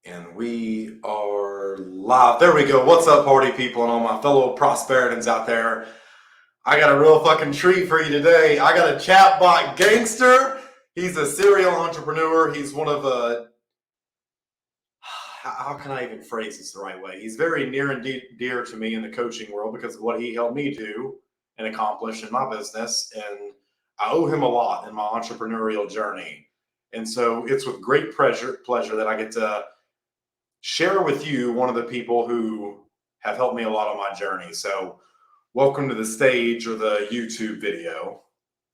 And we are live. There we go. What's up, party people and all my fellow Prosperitans out there? I got a real fucking treat for you today. I got a chatbot gangster. He's a serial entrepreneur. He's one of how can I even phrase this the right way? He's very near and dear to me in the coaching world because of what he helped me do and accomplish in my business. And I owe him a lot in my entrepreneurial journey. And so it's with great pleasure that I get to share with you one of the people who have helped me a lot on my journey. So welcome to the stage or the YouTube video,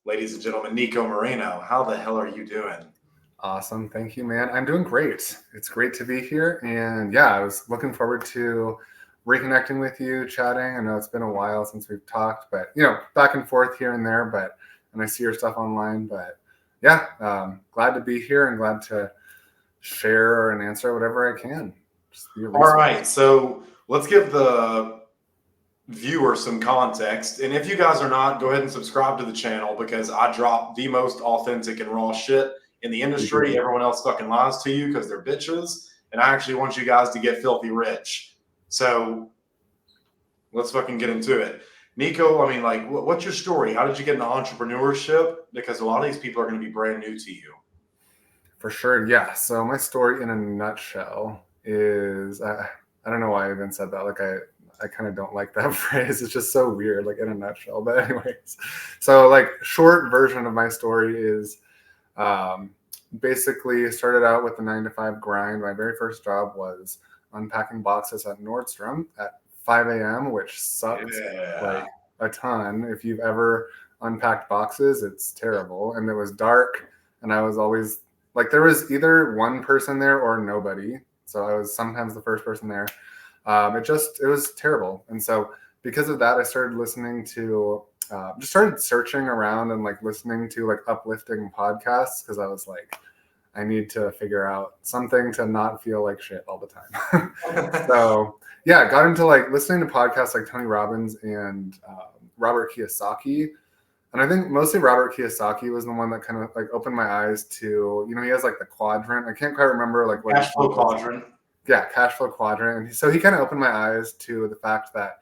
ladies and gentlemen, Nico Moreno. How the hell are you doing? Awesome. Thank you, man. I'm doing great. It's great to be here. And yeah, I was looking forward to reconnecting with you, chatting. I know it's been a while since we've talked, but back and forth here and there, and I see your stuff online, but yeah, glad to be here and glad to share and answer whatever I can. All right, so let's give the viewer some context. And if you guys are not, go ahead and subscribe to the channel because I drop the most authentic and raw shit in the industry. Mm-hmm. Everyone else fucking lies to you because they're bitches. And I actually want you guys to get filthy rich. So let's fucking get into it. Nico, I mean, like, what's your story? How did you get into entrepreneurship? Because a lot of these people are going to be brand new to you. For sure, yeah. So my story in a nutshell is, I don't know why I even said that. Like, I kind of don't like that phrase. It's just so weird, like in a nutshell. But anyways, so like short version of my story is basically started out with the 9-to-5 grind. My very first job was unpacking boxes at Nordstrom at 5 a.m., which sucks like a ton. If you've ever unpacked boxes, it's terrible. And it was dark, and I was always like, there was either one person there or nobody. So I was sometimes the first person there. It was terrible. And so because of that, I started listening to, just started searching around and like listening to like uplifting podcasts because I was like, I need to figure out something to not feel like shit all the time. So yeah, got into like listening to podcasts like Tony Robbins and Robert Kiyosaki. And I think mostly Robert Kiyosaki was the one that kind of like opened my eyes to, he has like the quadrant. I can't quite remember like what cash flow quadrant. Yeah, cash flow quadrant. And so he kind of opened my eyes to the fact that,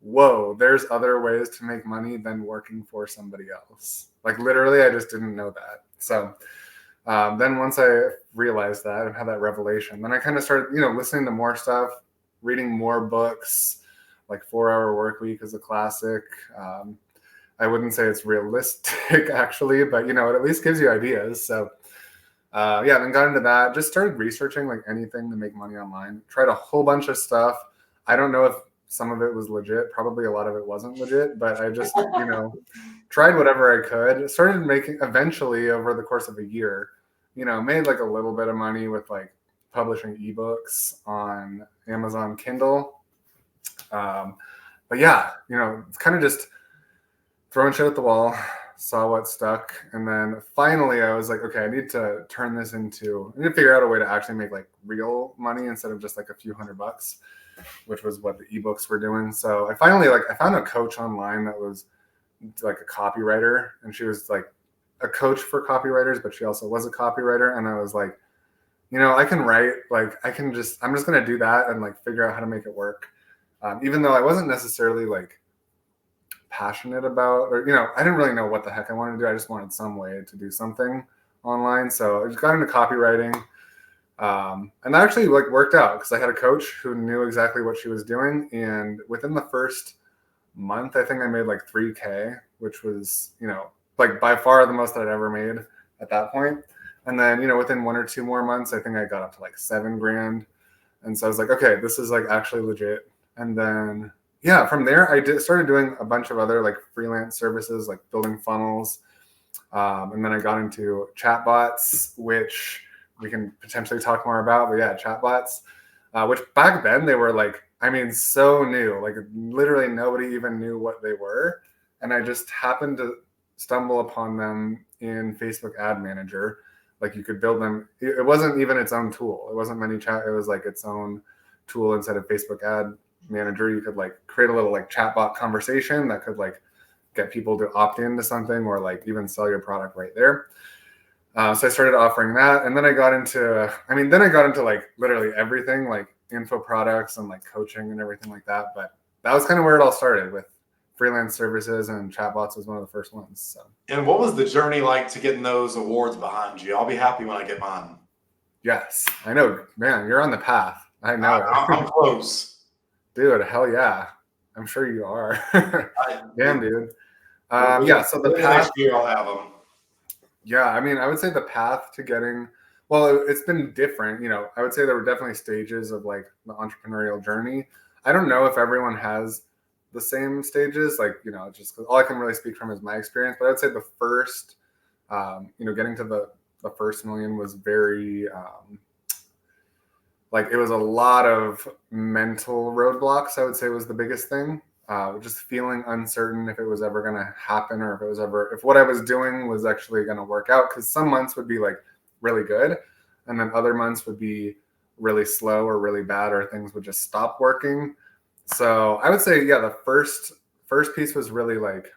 whoa, there's other ways to make money than working for somebody else. Like literally, I just didn't know that. So then once I realized that and had that revelation, then I kind of started, listening to more stuff, reading more books. Like 4-Hour Workweek is a classic. I wouldn't say it's realistic actually, but it at least gives you ideas. So then got into that, just started researching like anything to make money online, tried a whole bunch of stuff. I don't know if some of it was legit, probably a lot of it wasn't legit, but I just, tried whatever I could, started making eventually over the course of a year, made like a little bit of money with like publishing ebooks on Amazon Kindle. But yeah, it's kind of just throwing shit at the wall, saw what stuck. And then finally I was like, okay, I need to figure out a way to actually make like real money instead of just like a few $100, which was what the ebooks were doing. So I finally I found a coach online that was like a copywriter, and she was like a coach for copywriters, but she also was a copywriter. And I was like, I can write, like I'm just going to do that and like figure out how to make it work. Even though I wasn't necessarily like passionate about, or I didn't really know what the heck I wanted to do. I just wanted some way to do something online. So I just got into copywriting, and that actually like worked out because I had a coach who knew exactly what she was doing. And within the first month, I think I made like $3,000, which was like by far the most I'd ever made at that point. And then within 1 or 2 more months, I think I got up to like $7,000. And so I was like, okay, this is like actually legit. And then yeah, from there, I started doing a bunch of other like freelance services, like building funnels. And then I got into chatbots, which we can potentially talk more about. But yeah, chatbots, which back then they were like, so new, like literally nobody even knew what they were. And I just happened to stumble upon them in Facebook Ad Manager. Like you could build them. It wasn't even its own tool. It wasn't ManyChat. It was like its own tool inside of Facebook Ad Manager. You could like create a little like chatbot conversation that could like get people to opt into something or like even sell your product right there. So I started offering that, and then I got into like literally everything, like info products and like coaching and everything like that. But that was kind of where it all started, with freelance services, and chatbots was one of the first ones. So. And what was the journey like to getting those awards behind you? I'll be happy when I get mine. Yes, I know, man. You're on the path. I know it. I'm close. Dude, hell yeah. I'm sure you are. Damn, dude. So the path. Next year I'll have them. Yeah, I mean, I would say the path to getting, well, it's been different. I would say there were definitely stages of like the entrepreneurial journey. I don't know if everyone has the same stages, like, just 'cause all I can really speak from is my experience. But I would say the first, getting to the first million was very, like, it was a lot of mental roadblocks, I would say, was the biggest thing. Just feeling uncertain if it was ever going to happen, or if what I was doing was actually going to work out. Because some months would be like really good, and then other months would be really slow or really bad, or things would just stop working. So I would say, yeah, the first piece was really like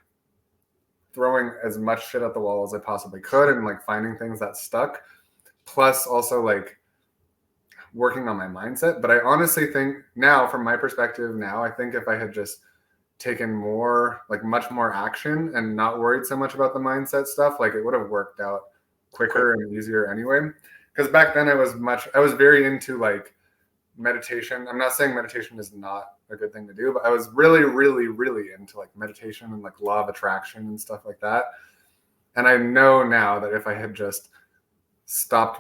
throwing as much shit at the wall as I possibly could, and like finding things that stuck, plus also like working on my mindset. But I honestly think now, from my perspective now, I think if I had just taken much more action and not worried so much about the mindset stuff, like, it would have worked out quicker and easier anyway. Because back then I was very into like meditation. I'm not saying meditation is not a good thing to do, but I was really, really, really into like meditation and like law of attraction and stuff like that. And I know now that if I had just stopped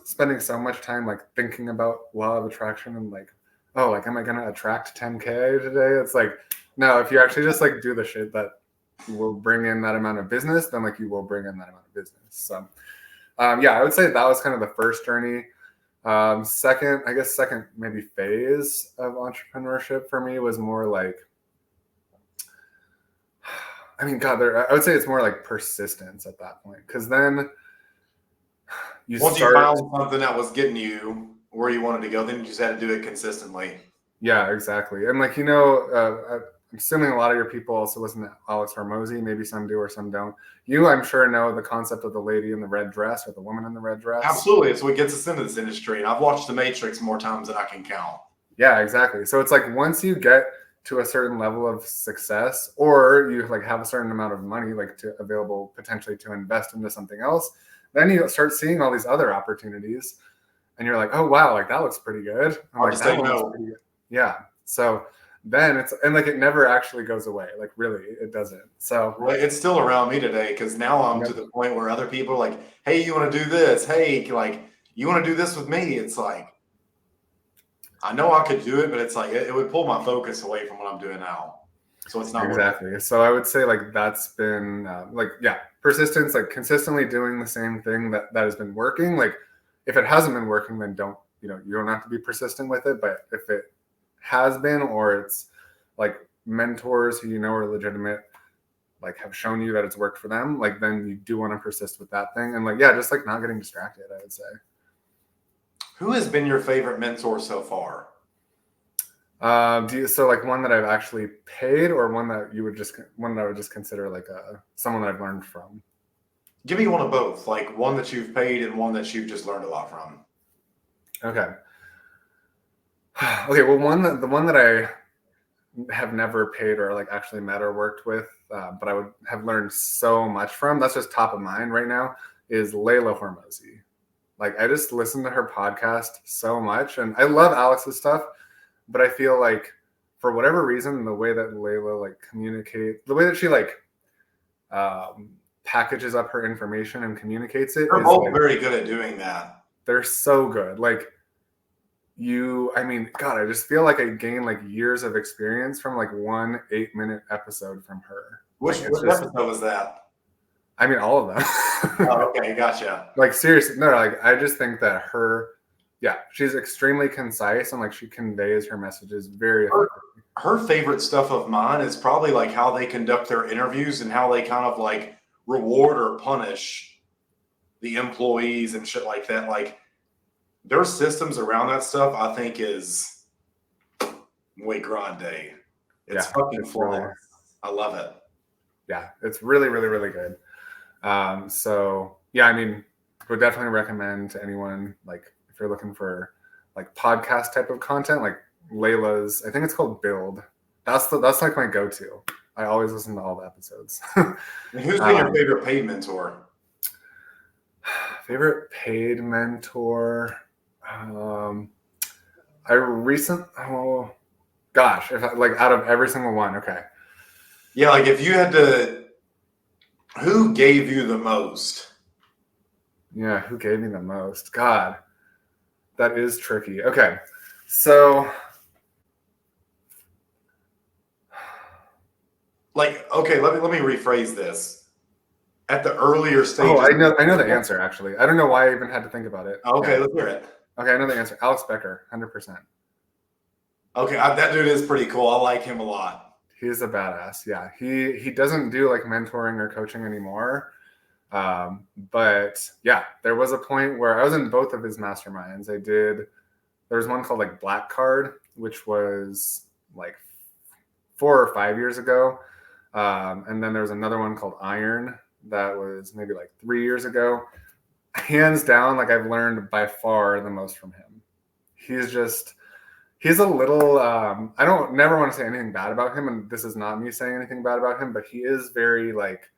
spending so much time like thinking about law of attraction and like, oh, like, am I going to attract 10K today? It's like, no, if you actually just like do the shit that will bring in that amount of business, then like you will bring in that amount of business. So I would say that was kind of the first journey. Second maybe phase of entrepreneurship for me was more like, I would say it's more like persistence at that point. Because then once you found something that was getting you where you wanted to go, then you just had to do it consistently. Yeah, exactly. And like, I'm assuming a lot of your people also listen to Alex Hormozy. Maybe some do or some don't. You, I'm sure, know the concept of the lady in the red dress, or the woman in the red dress. Absolutely. It's what gets us into this industry. And I've watched The Matrix more times than I can count. Yeah, exactly. So it's like, once you get to a certain level of success, or you like have a certain amount of money like available potentially to invest into something else, then you start seeing all these other opportunities, and you're like, oh wow, like that looks pretty good. Hard to say no. Yeah. So then it never actually goes away. Like, really, it doesn't. So it's still around me today, because now I'm to the point where other people are like, hey, you want to do this? Hey, like, you want to do this with me? It's like, I know I could do it, but it's like, it would pull my focus away from what I'm doing now. So it's not exactly. So I would say like that's been persistence, like consistently doing the same thing that has been working. Like, if it hasn't been working, then you don't have to be persistent with it. But if it has been, or it's like mentors who are legitimate, like have shown you that it's worked for them, like, then you do want to persist with that thing. And like, yeah, just like not getting distracted, I would say. Who has been your favorite mentor so far? So like one that I've actually paid, or one that I would just consider like someone that I've learned from? Give me one of both, like one that you've paid and one that you've just learned a lot from. Okay. Well, the one that I have never paid or like actually met or worked with, but I would have learned so much from, that's just top of mind right now, is Layla Hormozy. Like, I just listen to her podcast so much, and I love Alex's stuff, but I feel like for whatever reason, the way that Layla like communicates, the way that she like packages up her information and communicates it, they're both very good at doing that. They're so good. Like, God, I just feel like I gained like years of experience from like 1 8-minute episode from her. Which episode was that? I mean, all of them. Oh, okay, gotcha. Like, seriously, no, like, I just think that she's extremely concise, and like she conveys her messages very effectively. Her favorite stuff of mine is probably like how they conduct their interviews and how they kind of like reward or punish the employees and shit like that. Like, their systems around that stuff, I think, is muy grande. It's fucking flawless. Really, I love it. Yeah, it's really, really, really good. So yeah, I mean, would definitely recommend to anyone, like if you're looking for like podcast type of content, like Layla's, I think it's called Build. That's like my go-to. I always listen to all the episodes. And who's been your favorite paid mentor? Favorite paid mentor. Oh gosh, if like out of every single one, okay. Yeah, like if you had to, who gave you the most? Yeah, who gave me the most? God, that is tricky. Okay, so Like, okay, let me rephrase this. At the earlier stages. oh, I know the answer actually. I don't know why I even had to think about it. Okay, let's hear it. Okay, I know the answer. Alex Becker, 100%. Okay, that dude is pretty cool. I like him a lot. He's a badass. Yeah, he doesn't do like mentoring or coaching anymore. But yeah, there was a point where I was in both of his masterminds. There was one called like Black Card, which was like 4 or 5 years ago. And then there was another one called Iron that was maybe like 3 years ago. Hands down, like I've learned by far the most from him. He's a little, I don't never want to say anything bad about him. And this is not me saying anything bad about him, but he is very like,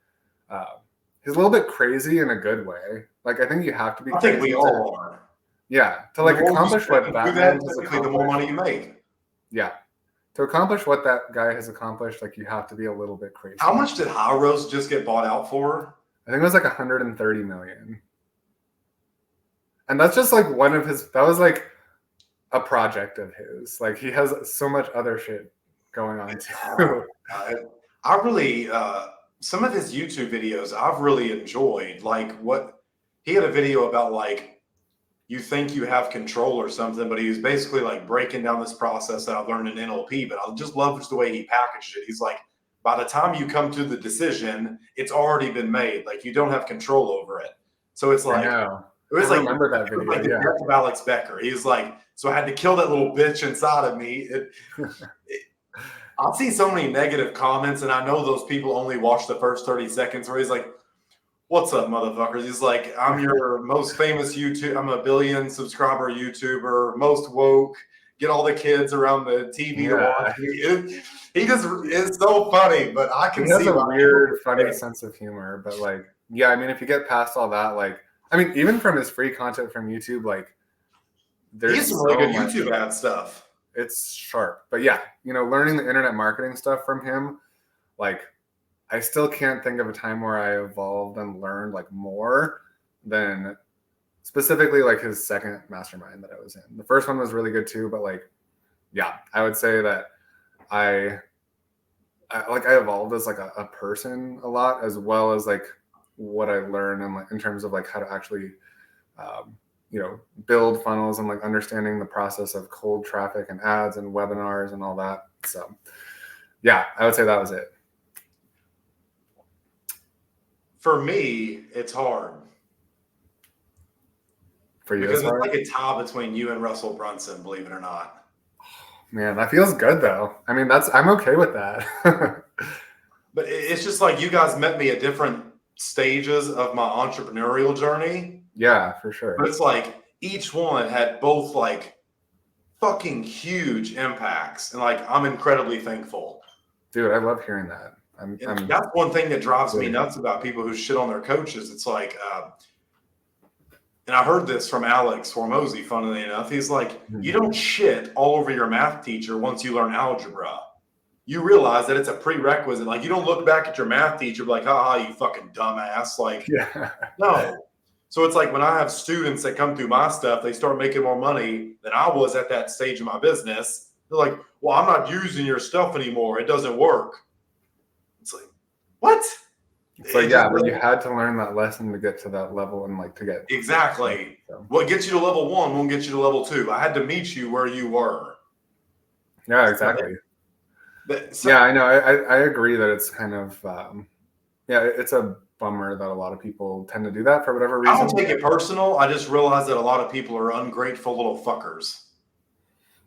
he's a little bit crazy in a good way. Like, I think you have to be crazy. I think we all are. Yeah. To like accomplish what Batman has accomplished. The more money you make. Yeah. To accomplish what that guy has accomplished, like you have to be a little bit crazy. How much did High Rose just get bought out for? I think it was like 130 million. And that's just like that was like a project of his. Like he has so much other shit going on too. I really, some of his YouTube videos I've really enjoyed. Like what he had a video about, like you think you have control or something, but he was basically like breaking down this process that I've learned in NLP. But I just love the way he packaged it. He's like, by the time you come to the decision, it's already been made. Like you don't have control over it. So it's like, it was like, remember that video. Like the death of Alex Becker. He was like, so I had to kill that little bitch inside of me. I've seen so many negative comments, and I know those people only watch the first 30 seconds where he's like, what's up, motherfuckers? He's like, I'm your most famous YouTube. I'm a 1 billion subscriber YouTuber, most woke. Get all the kids around the TV to watch me. He just is so funny, but I can see. He has a weird, funny sense of humor. But like, yeah, I mean, if you get past all that, like, I mean, even from his free content from YouTube, like, there's some really good YouTube ad stuff. It's sharp. But yeah, learning the internet marketing stuff from him, like, I still can't think of a time where I evolved and learned like more than specifically like his second mastermind that I was in. The first one was really good too, but like, yeah, I would say that I evolved as like a person a lot, as well as like what I learned and like in terms of like how to actually build funnels and like understanding the process of cold traffic and ads and webinars and all that. So yeah, I would say that was it. For me, it's hard. For you, because it's like a tie between you and Russell Brunson, believe it or not. Man, that feels good though. I mean, I'm okay with that. But it's just like you guys met me at different stages of my entrepreneurial journey. Yeah, for sure. But it's like each one had both like fucking huge impacts, and like I'm incredibly thankful. Dude, I love hearing that. That's one thing that drives me nuts about people who shit on their coaches. It's like, and I heard this from Alex Hormozy, funnily enough. He's like, you don't shit all over your math teacher once you learn algebra. You realize that it's a prerequisite. Like, you don't look back at your math teacher like, you fucking dumbass. Like, no. So it's like when I have students that come through my stuff, they start making more money than I was at that stage of my business. They're like, well, I'm not using your stuff anymore. It doesn't work. It's like, what? It's like, yeah, but you had to learn that lesson to get to that level and like to get. Exactly. So. What gets you to level 1 won't get you to level 2. I had to meet you where you were. Yeah, exactly. Yeah, I know. I agree that it's kind of, it's a bummer that a lot of people tend to do that for whatever reason. I don't take it personal. I just realize that a lot of people are ungrateful little fuckers.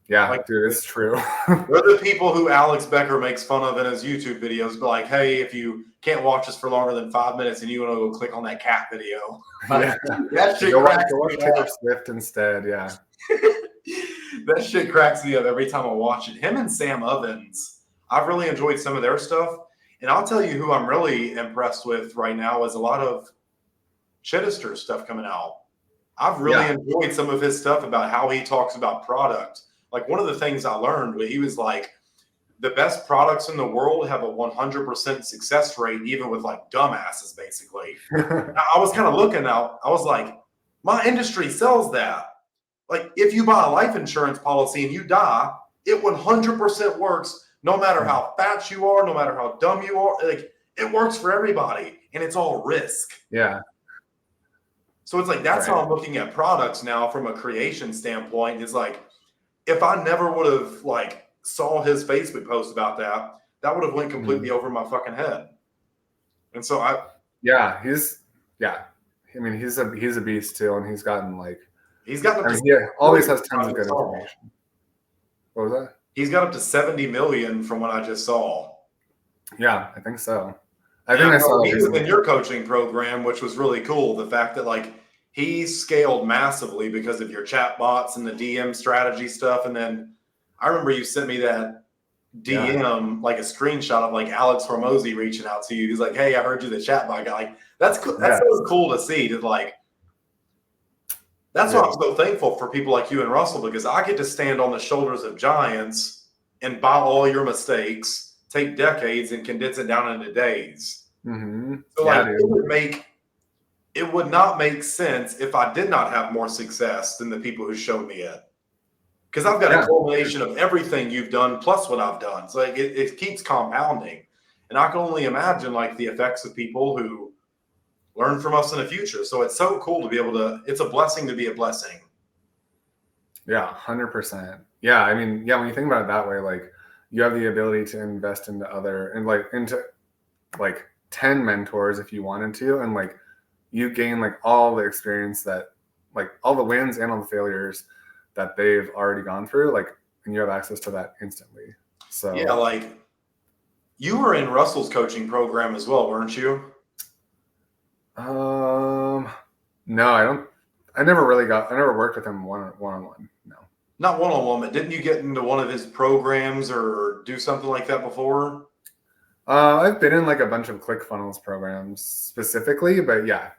Yeah, Like, dude, it's true. we're the people who Alex Becker makes fun of in his YouTube videos, but like, hey, if you can't watch us for longer than 5 minutes and you want to go click on that cat video, Yeah. that shit Go cracks watch me Taylor up. Swift instead. Yeah. That shit cracks me up every time I watch it. Him and Sam Ovens, I've really enjoyed some of their stuff. And I'll tell you who I'm really impressed with right now is a lot of Chittister stuff coming out. I've really Yeah. enjoyed some of his stuff about how he talks about product. Like one of the things I learned where he was like, the best products in the world have a 100% success rate, even with like dumbasses, basically. I was kind of looking out, I was like, my industry sells that. Like if you buy a life insurance policy and you die, it 100% works no matter how fat you are, no matter how dumb you are. Like it works for everybody and it's all risk. Yeah. So it's like that's Right. how I'm looking at products now from a creation standpoint. Is like if I never would have like saw his Facebook post about that, that would have went completely over my fucking head. And so I Yeah, I mean, he's a beast too, and he's gotten like he's gotten up I to mean, he always has million tons of I good just saw. information. What was that? He's got up to 70 million from what I just saw. Yeah, I think so. I think I saw that he was recently. in your coaching program, which was really cool. The fact that like he scaled massively because of your chat bots and the DM strategy stuff. And then I remember you sent me that DM, like a screenshot of like Alex Hormozy reaching out to you. He's like, "Hey, I heard you the chat bot guy." Like that's cool. That's so cool to see. To like, that's why I'm so thankful for people like you and Russell because I get to stand on the shoulders of giants and buy all your mistakes, take decades and condense it down into days. Mm-hmm. So like it would not make sense if I did not have more success than the people who showed me it. Because I've got a culmination of everything you've done plus what I've done. So like it keeps compounding. And I can only imagine like the effects of people who learn from us in the future. So it's so cool to be able to, it's a blessing to be a blessing. Yeah, 100%. Yeah, I mean, yeah, when you think about it that way, like you have the ability to invest into into 10 mentors if you wanted to, and like you gain like all the experience that like all the wins and all the failures that they've already gone through, like, and you have access to that instantly. So yeah, like you were in Russell's coaching program as well, weren't you? No, I never worked with him one-on-one. No. Not one-on-one, but didn't you get into one of his programs or do something like that before? I've been in like a bunch of ClickFunnels programs specifically, but yeah.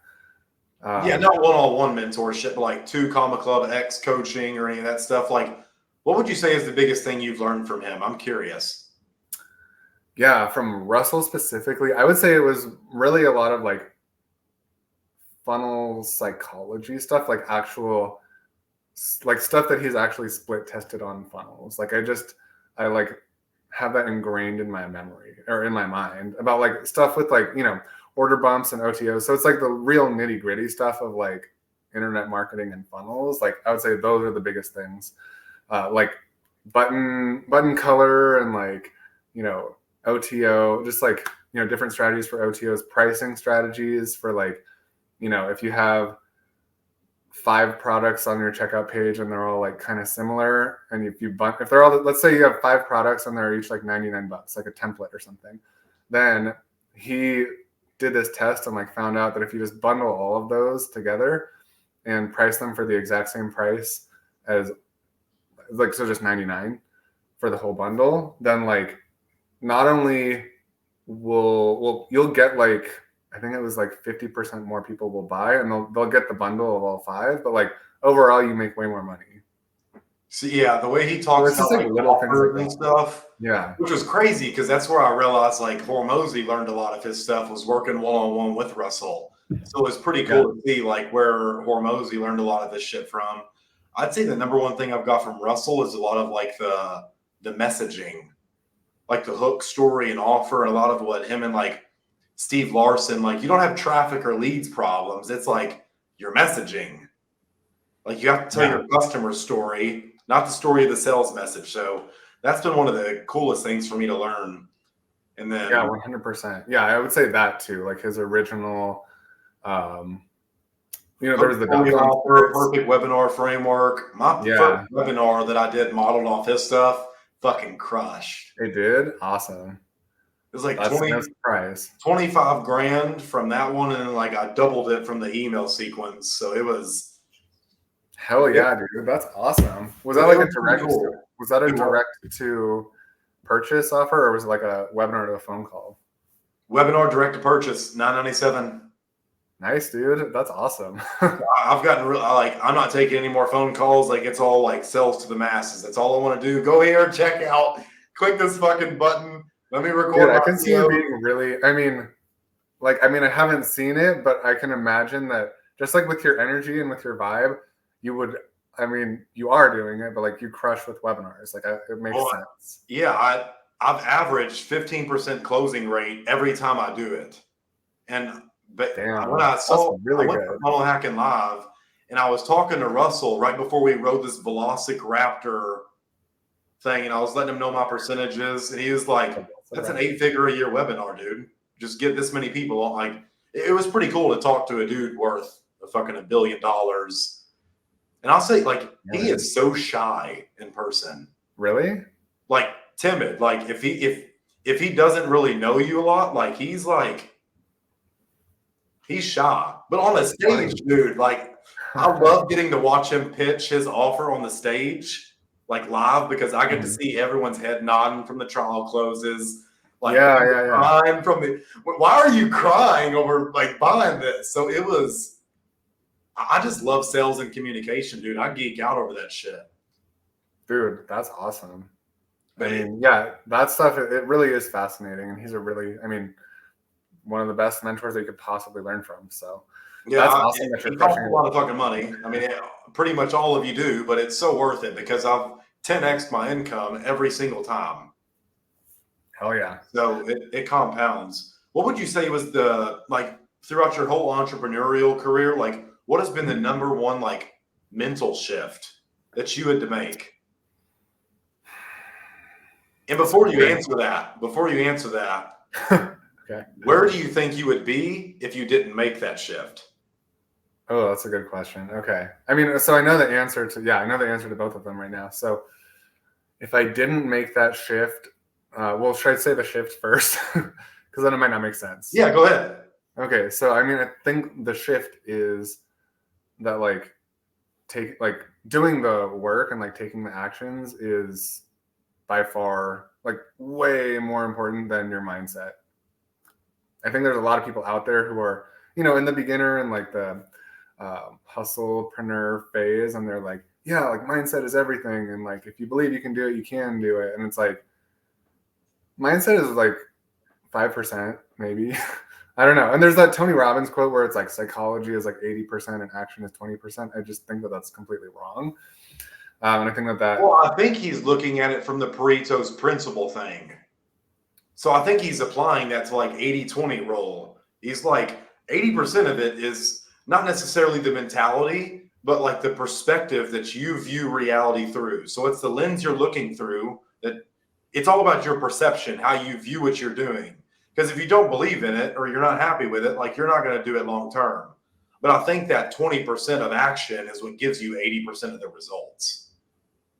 Yeah, not one-on-one mentorship, but like 2 Comma Club X coaching or any of that stuff. Like, what would you say is the biggest thing you've learned from him? I'm curious. Yeah, from Russell specifically, I would say it was really a lot of like funnel psychology stuff, like actual like stuff that he's actually split tested on funnels. Like I like have that ingrained in my memory or in my mind about like stuff with like, order bumps and OTOs. So it's like the real nitty gritty stuff of like internet marketing and funnels. Like I would say those are the biggest things. Like button color and like, OTO, just like, different strategies for OTOs, pricing strategies for like, if you have 5 products on your checkout page and they're all like kind of similar, and if they're all, let's say you have 5 products and they're each like $99, like a template or something, then he did this test and like found out that if you just bundle all of those together and price them for the exact same price as like, so just 99 for the whole bundle, then like not only you'll get like, I think it was like 50% more people will buy and they'll get the bundle of all 5, but like overall you make way more money. So yeah, the way he talks about like little things offers like and stuff, yeah, which was crazy because that's where I realized like Hormozy learned a lot of his stuff was working one-on-one with Russell. So it's pretty cool to see like where Hormozy learned a lot of this shit from. I'd say the number one thing I've got from Russell is a lot of like the messaging, like the hook, story, and offer, and a lot of what him and like Steve Larson, like you don't have traffic or leads problems. It's like your messaging. Like you have to tell your customer story, not the story of the sales message. So that's been one of the coolest things for me to learn. And then 100%. Yeah, I would say that too. Like his original there was the Portfolio .com offer, splits. perfect webinar framework. My Yeah, first webinar that I did modeled off his stuff fucking crushed. it did. Awesome. It was like That's no surprise. 25 grand from that one, and then like I doubled it from the email sequence. So it was Hell yeah, dude. That's awesome. Was that it like a was pretty direct cool. was that a It was. direct to purchase offer, or was it like a webinar to a phone call? Webinar direct to purchase, $9.97. Nice, dude. That's awesome. I've gotten real like I'm not taking any more phone calls. Like it's all like sales to the masses. That's all I want to do. Go here, check out, click this fucking button. Let me record Dude, I my can see you video. being really, I haven't seen it, but I can imagine that just like with your energy and with your vibe, you would, you are doing it, but like you crush with webinars. Like it makes Well, sense. yeah, I've averaged 15% closing rate every time I do it. But Damn, when I that's I really went to good. Funnel Hacking Live, and I was talking to Russell right before we rode this Velociraptor thing, and I was letting him know my percentages, and he was like, "That's an 8-figure a year webinar, dude. Just get this many people on." Like, it was pretty cool to talk to a dude worth fucking $1 billion. And I'll say, like, he is so shy in person. Really? Like timid. Like if he doesn't really know you a lot, like he's shy. But on the stage, dude, like I love getting to watch him pitch his offer on the stage, like live, because I get to see everyone's head nodding from the trial closes. Like crying from the why are you crying over like buying this? So it was I just love sales and communication, dude. I geek out over that shit. Dude, that's awesome. That stuff, it really is fascinating. And he's one of the best mentors that you could possibly learn from. So yeah, that's awesome that you're crushing a lot of fucking money. Pretty much all of you do, but it's so worth it because I've 10x'd my income every single time. Hell yeah. So it compounds. What would you say was throughout your whole entrepreneurial career, like what has been the number one like mental shift that you had to make? And before you answer that, okay, where do you think you would be if you didn't make that shift? Oh, that's a good question. Okay. So I know the answer to both of them right now. So if I didn't make that shift, should I say the shift first? Because then it might not make sense. Yeah, go ahead. Okay. So, I think the shift is that doing the work and like taking the actions is by far like way more important than your mindset. I think there's a lot of people out there who are, in the beginner and like the hustlepreneur phase, and they're like, yeah, like mindset is everything, and like if you believe you can do it, you can do it. And it's like mindset is like 5% maybe. I don't know. And there's that Tony Robbins quote where it's like psychology is like 80% and action is 20%. I just think that that's completely wrong. And I think that well, I think he's looking at it from the Pareto's principle thing. So I think he's applying that to like 80-20 rule. He's like 80% of it is not necessarily the mentality, but like the perspective that you view reality through. So it's the lens you're looking through, that it's all about your perception, how you view what you're doing. Because if you don't believe in it or you're not happy with it, like you're not going to do it long term. But I think that 20% of action is what gives you 80% of the results.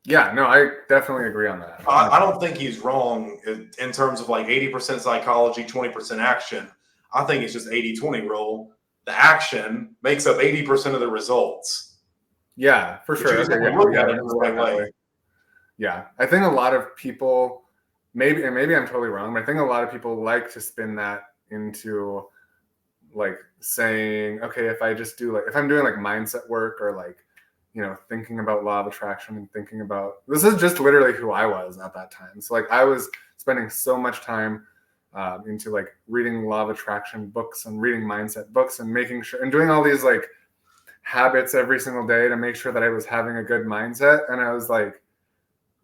Yeah, no, I definitely agree on that. I don't think he's wrong in terms of like 80% psychology, 20% action. I think it's just 80-20 rule. The action makes up 80% of the results. Yeah, for sure. Okay, look at it the right way. Yeah, I think a lot of people, maybe I'm totally wrong, but I think a lot of people like to spin that into like saying, okay, if I just do if I'm doing like mindset work or like, thinking about law of attraction and thinking about, this is just literally who I was at that time. So like I was spending so much time into like reading law of attraction books and reading mindset books and making sure and doing all these like habits every single day to make sure that I was having a good mindset. And I was like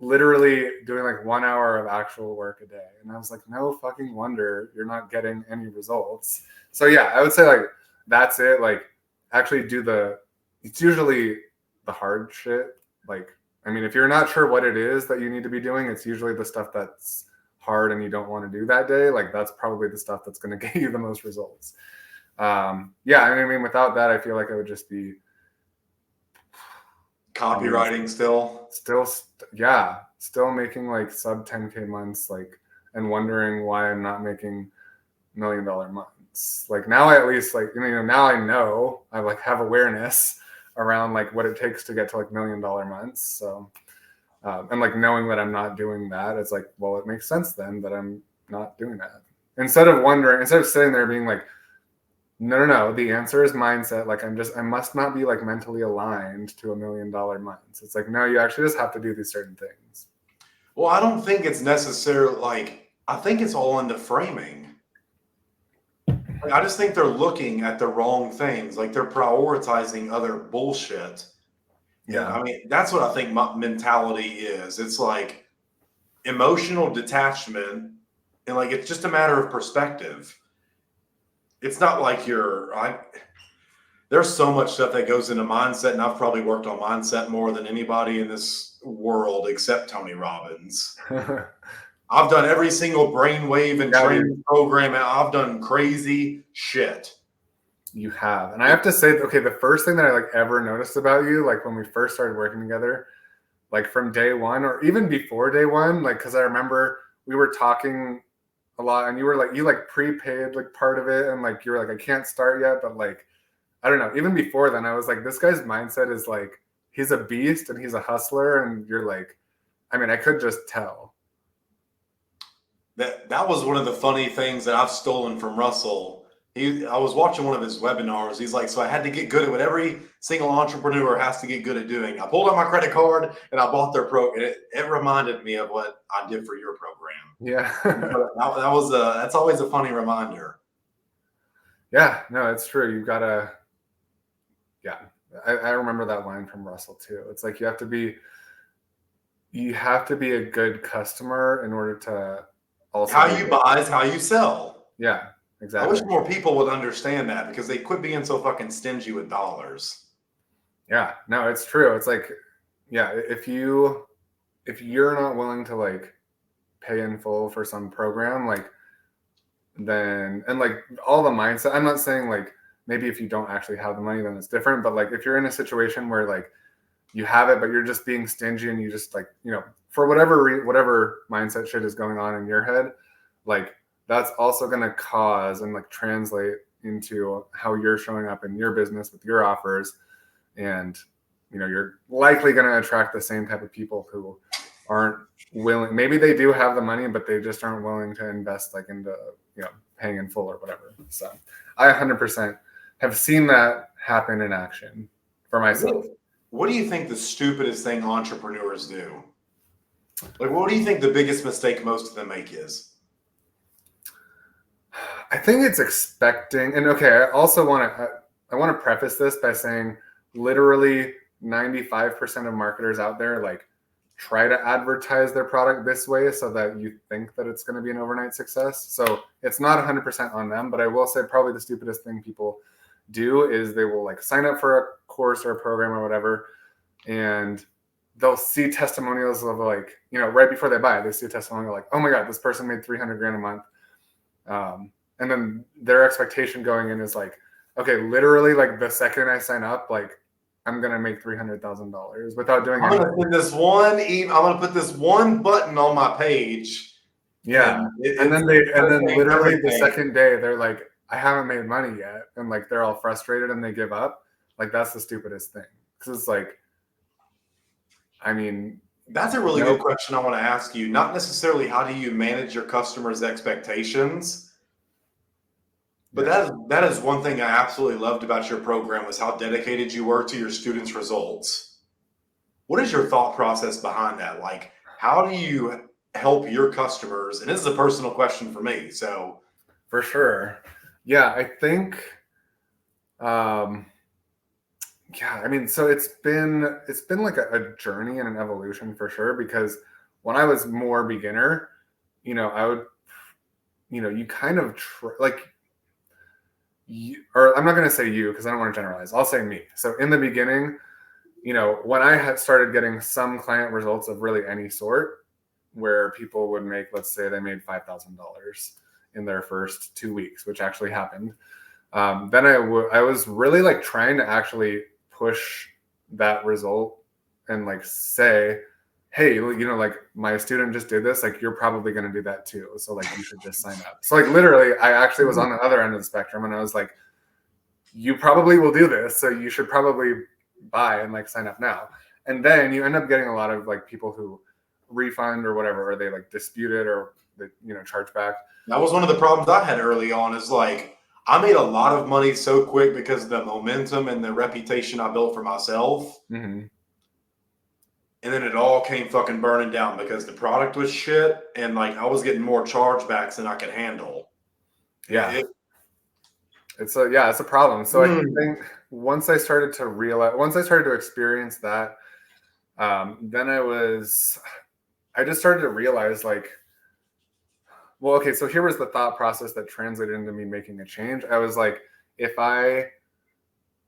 literally doing like 1 hour of actual work a day. And I was like, no fucking wonder you're not getting any results. So yeah, I would say like, that's it. Like actually it's usually the hard shit. Like, if you're not sure what it is that you need to be doing, it's usually the stuff that's hard and you don't want to do that day. Like that's probably the stuff that's going to get you the most results. Yeah, I mean, without that, I feel like it would just be Copywriting still. still making like sub 10K months, like, and wondering why I'm not making $1 million months. Like now I at least like, now I know I like have awareness around like what it takes to get to like $1 million months. So, and like knowing that I'm not doing that, it's like, well, it makes sense then that I'm not doing that. Instead of sitting there being like, no, the answer is mindset. Like I must not be like mentally aligned to $1 million months. It's like, no, you actually just have to do these certain things. Well, I don't think it's necessarily like, I think it's all in the framing. Like, I just think they're looking at the wrong things. Like they're prioritizing other bullshit. And Yeah. I mean, that's what I think my mentality is. It's like emotional detachment, and like it's just a matter of perspective. It's not like there's so much stuff that goes into mindset, and I've probably worked on mindset more than anybody in this world except Tony Robbins. I've done every single brainwave and training program, and I've done crazy shit. You have. And I have to say, okay, the first thing that I like ever noticed about you, like when we first started working together, like from day one or even before day one, like, cause I remember we were talking a lot and you were like, you like prepaid like part of it. And like, you were like, I can't start yet, but like, I don't know. Even before then I was like, this guy's mindset is like, he's a beast and he's a hustler. And you're like, I mean, I could just tell. That was one of the funny things that I've stolen from Russell. I was watching one of his webinars. He's like, so I had to get good at what every single entrepreneur has to get good at doing. I pulled out my credit card and I bought their program. It reminded me of what I did for your program. Yeah. That's always a funny reminder. Yeah, no, it's true. You've got to, yeah. I remember that line from Russell too. It's like you have to be a good customer in order to also how you buy is how you sell. Yeah, exactly. I wish more people would understand that because they quit being so fucking stingy with dollars. Yeah, no, it's true. It's like, yeah, if you're not willing to like pay in full for some program, like then, and like all the mindset, I'm not saying like maybe if you don't actually have the money, then it's different. But like if you're in a situation where like you have it, but you're just being stingy and you just like, for whatever mindset shit is going on in your head, like that's also going to cause and like translate into how you're showing up in your business with your offers. And, you're likely going to attract the same type of people who aren't willing. Maybe they do have the money, but they just aren't willing to invest like into, paying in full or whatever. So I 100% have seen that happen in action for myself. What do you think the stupidest thing entrepreneurs do? Like, what do you think the biggest mistake most of them make is? I think it's expecting, and okay, I also want to preface this by saying literally 95% of marketers out there like try to advertise their product this way so that you think that it's going to be an overnight success. So it's not 100% on them, but I will say probably the stupidest thing people do is they will like sign up for a course or a program or whatever, and they'll see testimonials of like, right before they buy it, they see a testimonial like, oh my God, this person made 300 grand a month. And then their expectation going in is like, okay, literally like the second I sign up, like I'm going to make $300,000 without doing anything. I'm going to put this one button on my page. Yeah. And then literally the second day they're like, I haven't made money yet. And like, they're all frustrated and they give up. Like, that's the stupidest thing. Cause it's like, I mean, that's a really good question I want to ask you. Not necessarily how do you manage your customers' expectations, but that is one thing I absolutely loved about your program was how dedicated you were to your students' results. What is your thought process behind that? Like, how do you help your customers? And this is a personal question for me. So for sure. Yeah, I think, yeah, I mean, so it's been like a journey and an evolution for sure, because when I was more beginner, I would, you kind of or I'm not going to say you because I don't want to generalize. I'll say me. So in the beginning, when I had started getting some client results of really any sort, where people would make, let's say they made $5,000 in their first 2 weeks, which actually happened. then I was really like trying to actually push that result and like say, hey, you know, like my student just did this, like you're probably going to do that too. So like you should just sign up. So like literally I actually was on the other end of the spectrum and I was like, you probably will do this. So you should probably buy and like sign up now. And then you end up getting a lot of like people who refund or whatever, or they like dispute it or they, you know, charge back. That was one of the problems I had early on is like, I made a lot of money so quick because of the momentum and the reputation I built for myself. Mm-hmm. And then it all came fucking burning down because the product was shit and like I was getting more chargebacks than I could handle. Yeah. It's a problem. So I think once I started to experience that, then I just started to realize like, well, okay, so here was the thought process that translated into me making a change. I was like, if I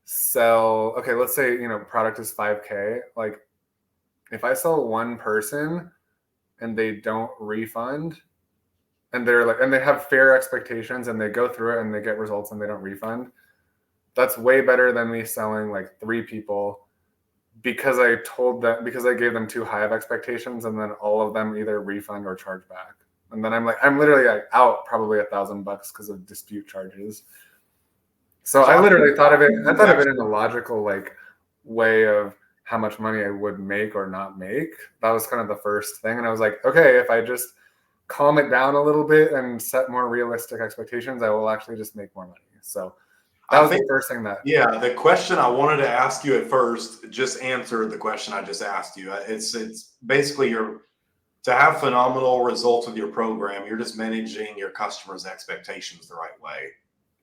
sell, okay, let's say, you know, product is 5K, like if I sell one person and they don't refund and they're like, and they have fair expectations and they go through it and they get results and they don't refund, that's way better than me selling like 3 people because I gave them too high of expectations and then all of them either refund or charge back. And then I'm literally like out probably $1,000 because of dispute charges. So I literally thought of it in a logical like way of how much money I would make or not make. That was kind of the first thing. And I was like, okay, if I just calm it down a little bit and set more realistic expectations, I will actually just make more money. So that was the first thing that. Yeah, the question I wanted to ask you at first just answered the question I just asked you. It's basically to have phenomenal results with your program, you're just managing your customers' expectations the right way.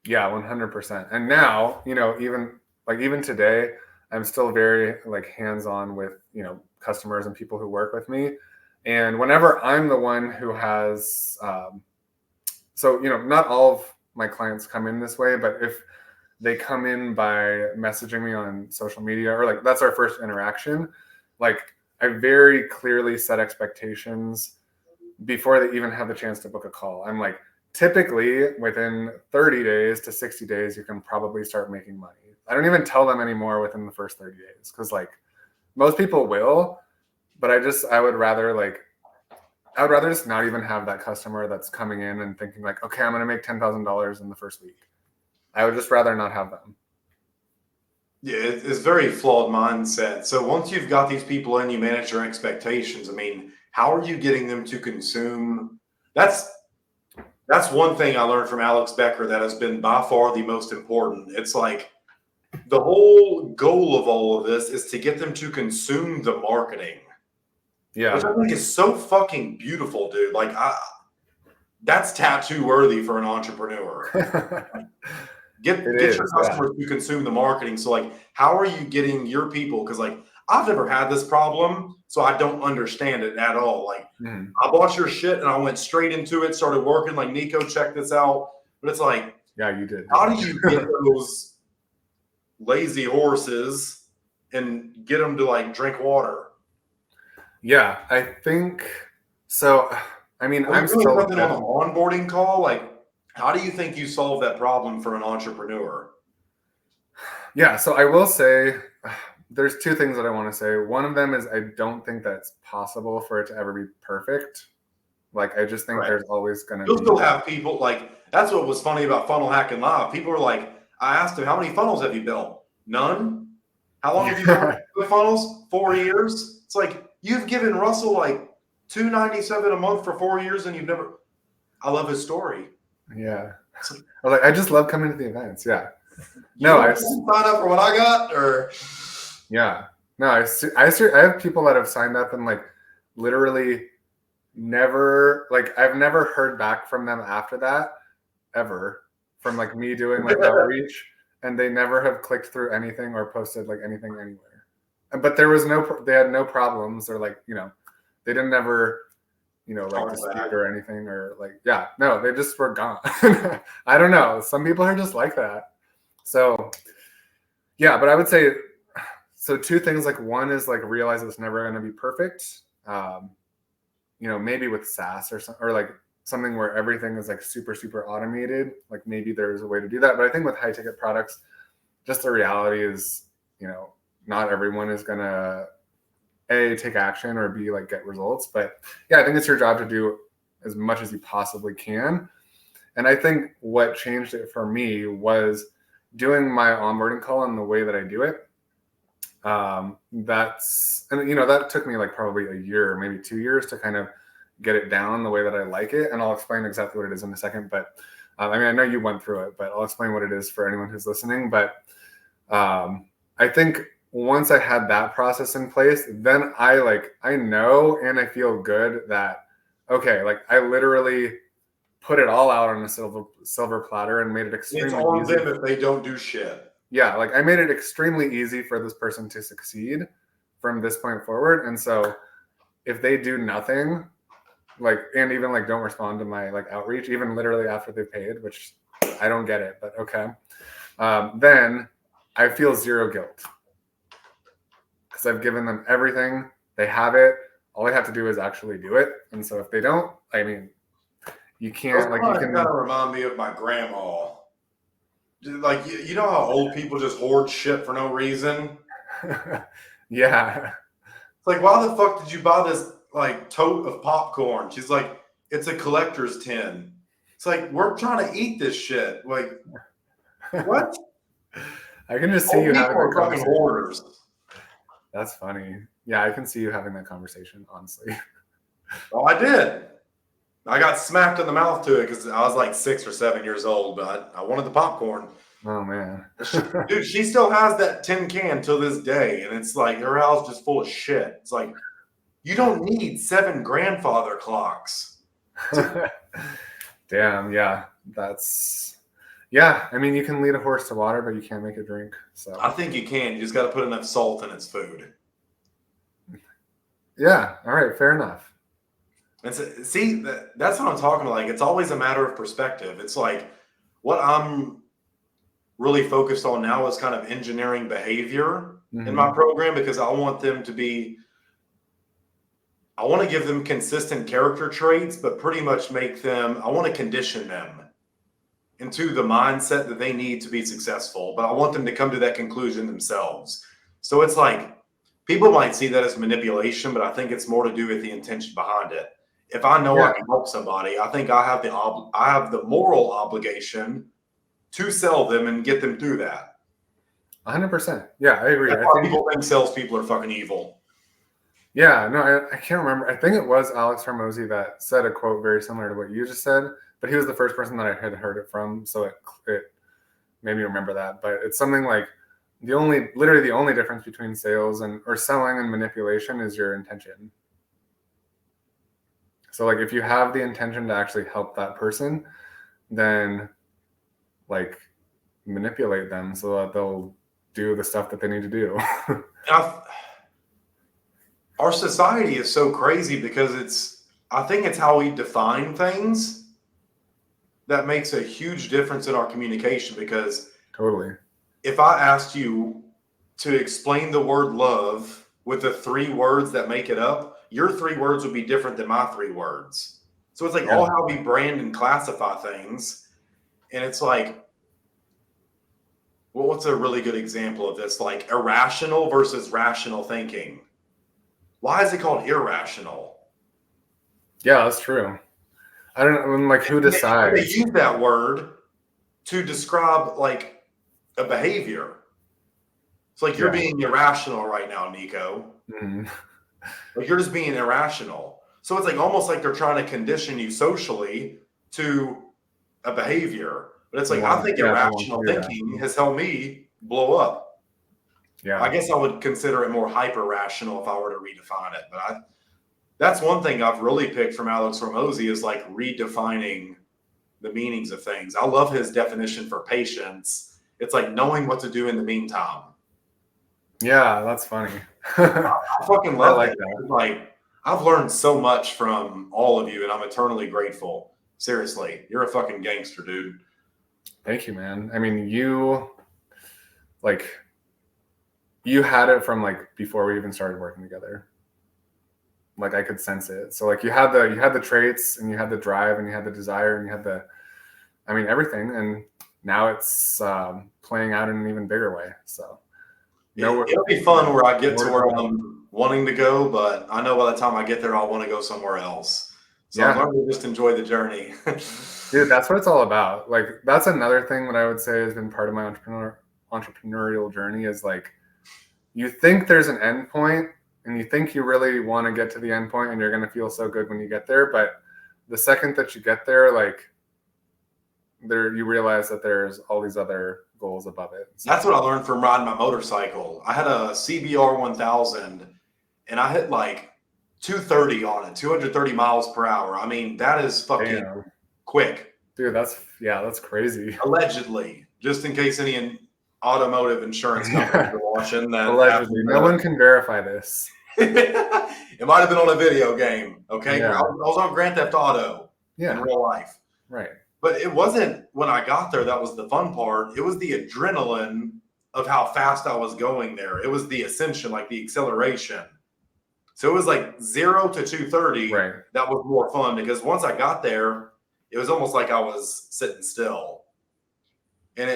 Yeah, 100%. And now, you know, even today, I'm still very like hands-on with, you know, customers and people who work with me. And whenever I'm the one who has, so, you know, not all of my clients come in this way, but if they come in by messaging me on social media or like that's our first interaction, like I very clearly set expectations before they even have the chance to book a call. I'm like, typically within 30 days to 60 days, you can probably start making money. I don't even tell them anymore within the first 30 days because like most people will, but I would rather just not even have that customer that's coming in and thinking like, okay, I'm going to make $10,000 in the first week. I would just rather not have them. Yeah, it's very flawed mindset. So once you've got these people in, you manage their expectations. I mean, how are you getting them to consume? That's one thing I learned from Alex Becker that has been by far the most important. It's like the whole goal of all of this is to get them to consume the marketing. Yeah. Which I think is so fucking beautiful, dude. Like that's tattoo worthy for an entrepreneur. Get your customers to consume the marketing. So like, how are you getting your people? Because like, I've never had this problem, so I don't understand it at all. Like, I bought your shit and I went straight into it, started working. Like, Nico, check this out. But it's like, yeah, you did. How do you get those lazy horses and get them to like drink water? Yeah, I think so. I mean, I'm still something on the onboarding call. Like, how do you think you solve that problem for an entrepreneur? Yeah, so I will say there's 2 things that I want to say. One of them is I don't think that it's possible for it to ever be perfect. Like, I just think there's always going to be. You'll still have people like, that's what was funny about Funnel Hacking Live. People were like, I asked him, how many funnels have you built? None. How long have you built funnels? 4 years. It's like, you've given Russell like $297 a month for 4 years and you've never. I love his story. Yeah. I just love coming to the events. Yeah. No, I sign up for what I got, or yeah. No, I have people that have signed up and like literally never, like I've never heard back from them after that ever from like me doing like outreach, and they never have clicked through anything or posted like anything anywhere. But they had no problems, or like, you know, they didn't ever, you know, like dispute or anything, or like, yeah, no, they just were gone. I don't know. Some people are just like that. So yeah, but I would say, so 2 things, like one is like realize it's never going to be perfect. You know, maybe with SaaS or something, or like something where everything is like super, super automated, like maybe there's a way to do that. But I think with high ticket products, just the reality is, you know, not everyone is going to A, take action, or B, like get results. But yeah, I think it's your job to do as much as you possibly can. And I think what changed it for me was doing my onboarding call in the way that I do it. And you know, that took me like probably a year, maybe 2 years to kind of get it down the way that I like it. And I'll explain exactly what it is in a second. But I mean, I know you went through it, but I'll explain what it is for anyone who's listening. But I think once I had that process in place, then I know and I feel good that, okay, like I literally put it all out on a silver platter and made it extremely It's on easy. them if they don't do shit. Yeah, like I made it extremely easy for this person to succeed from this point forward. And so if they do nothing, like, and even like don't respond to my like outreach, even literally after they paid, which I don't get it, but okay. Then I feel zero guilt because I've given them everything. They have it. All they have to do is actually do it. And so if they don't, I mean, you can't like, you can kind of remind me of my grandma. Like, you know how old people just hoard shit for no reason? Yeah. It's like, why the fuck did you buy this like tote of popcorn? She's like, it's a collector's tin. It's like, we're trying to eat this shit. Like, what? I can just see Old you people having are that fucking conversation. hoarders. That's funny. Yeah, I can see you having that conversation, honestly. Oh, I did. I got smacked in the mouth to it because I was like 6 or 7 years old, but I wanted the popcorn. Oh man. Dude, she still has that tin can till this day, and it's like her house just full of shit. It's like, you don't need 7 grandfather clocks. Damn, yeah. Yeah, I mean, you can lead a horse to water, but you can't make it drink. So I think you can. You just got to put enough salt in its food. yeah, all right, fair enough. And so, see, that's what I'm talking about. Like, it's always a matter of perspective. It's like what I'm really focused on now is kind of engineering behavior in my program because I want them to be, I want to give them consistent character traits, but pretty much make them, I want to condition them into the mindset that they need to be successful, but I want them to come to that conclusion themselves. So it's like, people might see that as manipulation, but I think it's more to do with the intention behind it. If I know I can help somebody, I think I have the moral obligation to sell them and get them through that. 100%. Yeah, I agree. That's why people think salespeople are fucking evil. Yeah, no, I can't remember. I think it was Alex Hormozy that said a quote very similar to what you just said, but he was the first person that I had heard it from, so it made me remember that. But it's something like literally the only difference between sales or selling and manipulation is your intention. So like if you have the intention to actually help that person, then like manipulate them so that they'll do the stuff that they need to do. Our society is so crazy because I think it's how we define things that makes a huge difference in our communication. Because Totally. if I asked you to explain the word love with the 3 words that make it up, your 3 words would be different than my 3 words. So it's like all how we brand and classify things. And it's like, well, what's a really good example of this? Like irrational versus rational thinking. Why is it called irrational? Yeah, that's true. I don't know, like who decides? They use that word to describe like a behavior. It's like you're being irrational right now, Nico. Mm-hmm. Like you're just being irrational. So it's like almost like they're trying to condition you socially to a behavior. But it's like I think irrational thinking has helped me blow up. Yeah. I guess I would consider it more hyper rational if I were to redefine it. But that's one thing I've really picked from Alex Hormozy is like redefining the meanings of things. I love his definition for patience. It's like knowing what to do in the meantime. Yeah, that's funny. I fucking love that. Like I've learned so much from all of you, and I'm eternally grateful. Seriously, you're a fucking gangster, dude. Thank you, man. I mean, you had it from like before we even started working together. Like I could sense it. So like you had the traits, and you had the drive, and you had the desire, and you had everything. And now it's playing out in an even bigger way. So it'll be fun where I get to where I'm wanting to go, but I know by the time I get there, I'll want to go somewhere else. So I'm learning to just enjoy the journey. Dude, that's what it's all about. Like that's another thing that I would say has been part of my entrepreneurial journey is like you think there's an end point, and you think you really want to get to the end point, and you're going to feel so good when you get there. But the second that you get there, like you realize that there's all these other goals above it. So that's what I learned from riding my motorcycle. I had a CBR 1000, and I hit like 230 on it, 230 miles per hour. I mean, that is fucking quick. Dude, that's crazy. Allegedly, just in case any automotive insurance companies are watching. That allegedly, no one can verify this. It might have been on a video game. Okay, I was on Grand Theft Auto in real life. Right. But it wasn't when I got there that was the fun part. It was the adrenaline of how fast I was going there. It was the ascension, like the acceleration. So it was like 0 to 230. Right. That was more fun because once I got there, it was almost like I was sitting still. And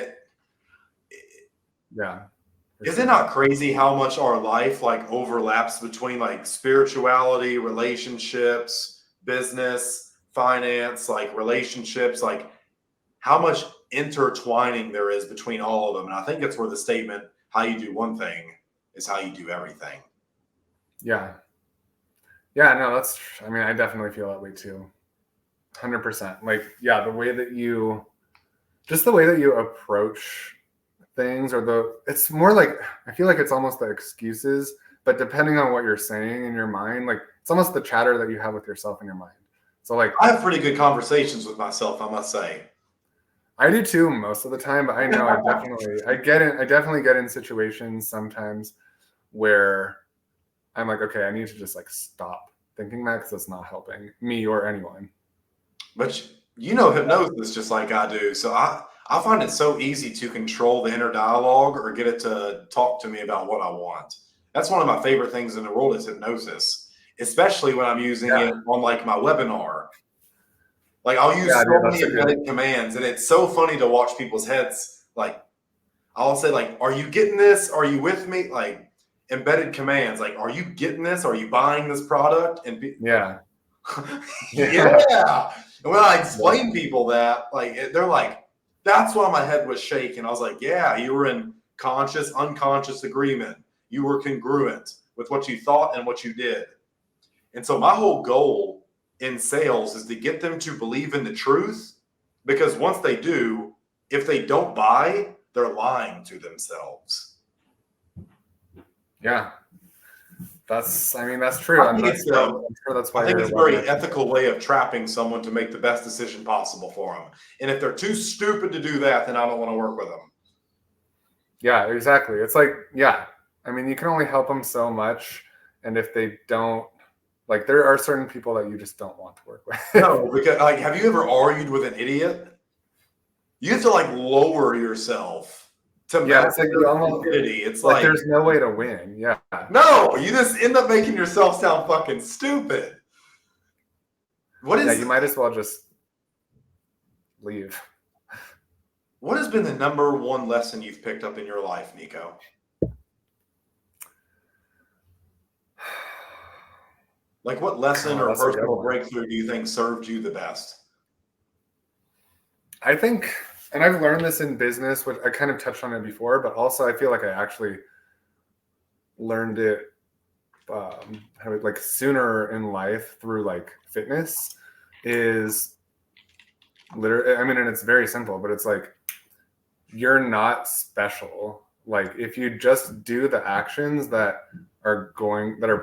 isn't it not crazy how much our life like overlaps between like spirituality, relationships, business, finance, like relationships, like how much intertwining there is between all of them. And I think it's where the statement, how you do one thing is how you do everything. Yeah. Yeah, no, I definitely feel that way too. 100%. Like, yeah, the way that you approach things it's more like, I feel like it's almost the excuses, but depending on what you're saying in your mind, like it's almost the chatter that you have with yourself in your mind. So like I have pretty good conversations with myself, I must say. I do too most of the time, but I know I definitely get in situations sometimes where I'm like, okay, I need to just like stop thinking that because it's not helping me or anyone. But hypnosis just like I do. So I find it so easy to control the inner dialogue or get it to talk to me about what I want. That's one of my favorite things in the world is hypnosis, especially when I'm using it on like my webinar. Like I'll use so many embedded commands, and it's so funny to watch people's heads. Like I'll say like, are you getting this? Are you with me? Like embedded commands. Like, are you getting this? Are you buying this product? And yeah. And when I explain people that, like they're like, that's why my head was shaking. I was like, yeah, you were in conscious, unconscious agreement. You were congruent with what you thought and what you did. And so my whole goal in sales is to get them to believe in the truth, because once they do, if they don't buy, they're lying to themselves. Yeah. That's true. I think it's a very ethical way of trapping someone to make the best decision possible for them. And if they're too stupid to do that, then I don't want to work with them. Yeah, exactly. It's like, you can only help them so much. And if they don't, like, there are certain people that you just don't want to work with. No, because like, have you ever argued with an idiot? You have to like lower yourself. It's like it's like there's no way to win. Yeah. No, you just end up making yourself sound fucking stupid. You might as well just leave. What has been the number one lesson you've picked up in your life, Nico? Like what lesson or personal breakthrough do you think served you the best? I think, and I've learned this in business, which I kind of touched on it before, but also I feel like I actually learned it like sooner in life through like fitness is literally, and it's very simple, but it's like, you're not special. Like if you just do the actions that are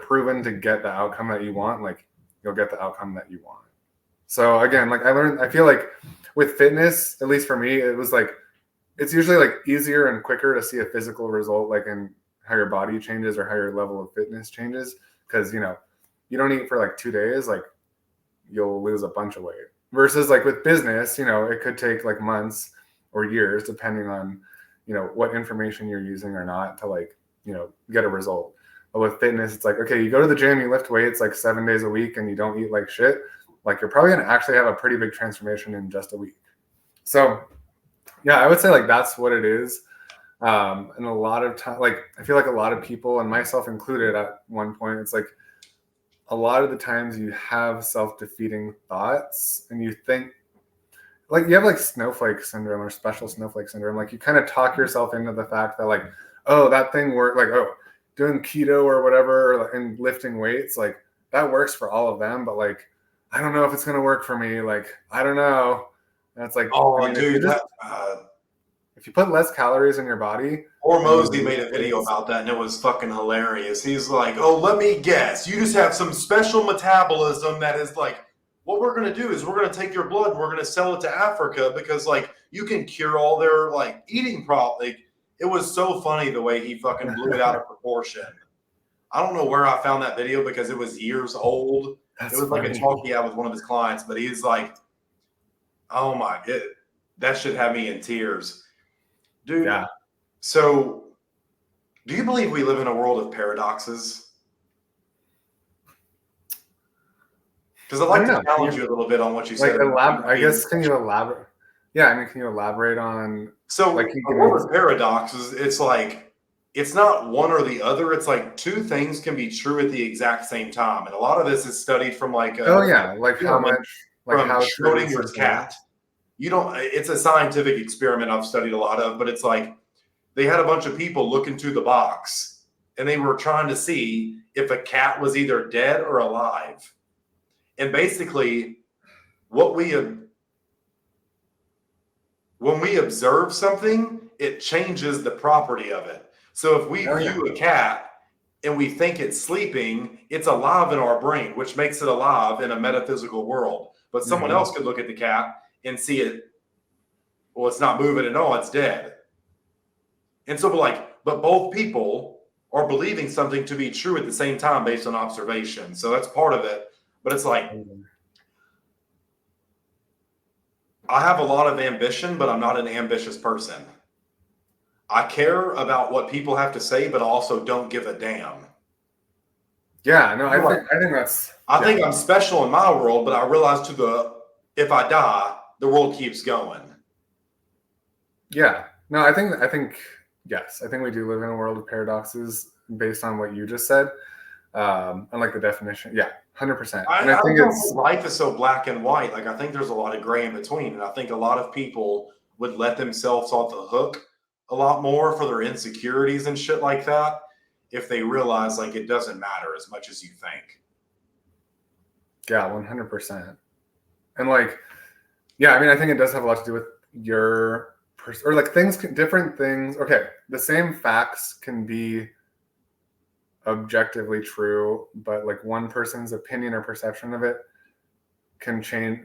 proven to get the outcome that you want, like you'll get the outcome that you want. So again, like I feel like with fitness, at least for me, it was like, it's usually like easier and quicker to see a physical result, like in how your body changes or how your level of fitness changes. Cause you don't eat for like 2 days, like you'll lose a bunch of weight versus like with business, it could take like months or years, depending on, what information you're using or not to like, get a result. But with fitness, it's like, okay, you go to the gym, you lift weights like 7 days a week and you don't eat like shit. Like you're probably going to actually have a pretty big transformation in just a week. So yeah, I would say like that's what it is. And a lot of time, like I feel like a lot of people, and myself included at one point, it's like a lot of the times you have self-defeating thoughts and you think like you have like snowflake syndrome or special snowflake syndrome. Like you kind of talk yourself into the fact that like, oh, that thing worked, like, oh, doing keto or whatever and lifting weights, like that works for all of them. But like, I don't know if it's going to work for me. Like, I don't know. And it's like, Oh, I mean, dude, if you put less calories in your body. Or Mosey made a video about that, and it was fucking hilarious. He's like, "Oh, let me guess. You just have some special metabolism that is like, what we're going to do is we're going to take your blood and we're going to sell it to Africa because like you can cure all their like eating problems." Like, it was so funny the way he fucking blew it out of proportion. I don't know where I found that video because it was years old. It was like a talk he had with one of his clients, but he's like, "Oh my, that should have me in tears, dude." Yeah. So, do you believe we live in a world of paradoxes? Because I'd like to challenge you a little bit on what you said. I guess, can you elaborate? Yeah, I mean, can you elaborate on? So, like, a world of paradoxes, it's like, it's not one or the other. It's like two things can be true at the exact same time. And a lot of this is studied from like, like how much, like from how Schrodinger's cat. You don't, it's a scientific experiment I've studied a lot of, but it's like, they had a bunch of people look into the box and they were trying to see if a cat was either dead or alive. And basically, when we observe something, it changes the property of it. So if we view a cat and we think it's sleeping, it's alive in our brain, which makes it alive in a metaphysical world. But someone else could look at the cat and see it, well, it's not moving at all, it's dead. And so but both people are believing something to be true at the same time based on observation. So that's part of it. But it's like, I have a lot of ambition, but I'm not an ambitious person. I care about what people have to say, but I also don't give a damn. Yeah, no, I think that's. I think I'm special in my world, but I realize if I die, the world keeps going. Yeah, no, I think yes, I think we do live in a world of paradoxes based on what you just said, and like the definition. Yeah, 100%. And I think life is so black and white. Like I think there's a lot of gray in between, and I think a lot of people would let themselves off the hook a lot more for their insecurities and shit like that if they realize like it doesn't matter as much as you think. Yeah, 100%. And like, yeah, I mean, I think it does have a lot to do with your or like different things. Okay, the same facts can be objectively true, but like one person's opinion or perception of it can change